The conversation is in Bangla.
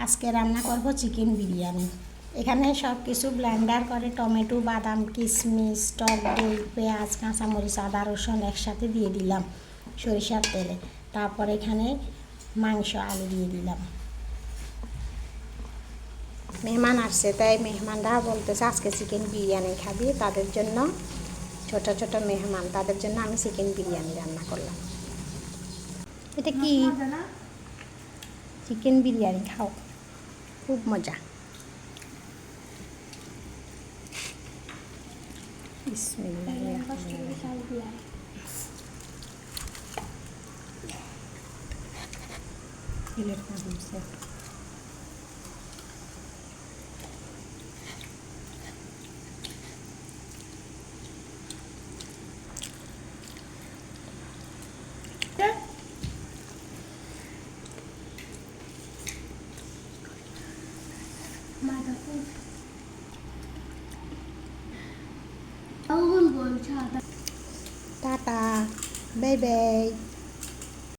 আজকে রান্না করব চিকেন বিরিয়ানি। এখানে সব কিছু ব্লেন্ডার করে টমেটো, বাদাম, কিশমিশ, টক দই, পেঁয়াজ, কাঁচামরিচ, আদা, রসুন একসাথে দিয়ে দিলাম সরিষার তেলে। তারপর এখানে মাংস, আলু দিয়ে দিলাম। মেহমান আসছে, তাই মেহমানরা বলতেছে আজকে চিকেন বিরিয়ানি খাবি। তাদের জন্য ছোট ছোট মেহমান, তাদের জন্য আমি চিকেন বিরিয়ানি রান্না করলাম। এটা কি? চিকেন বিরিয়ানি খাও, খুব মজা। Tata, bye bye.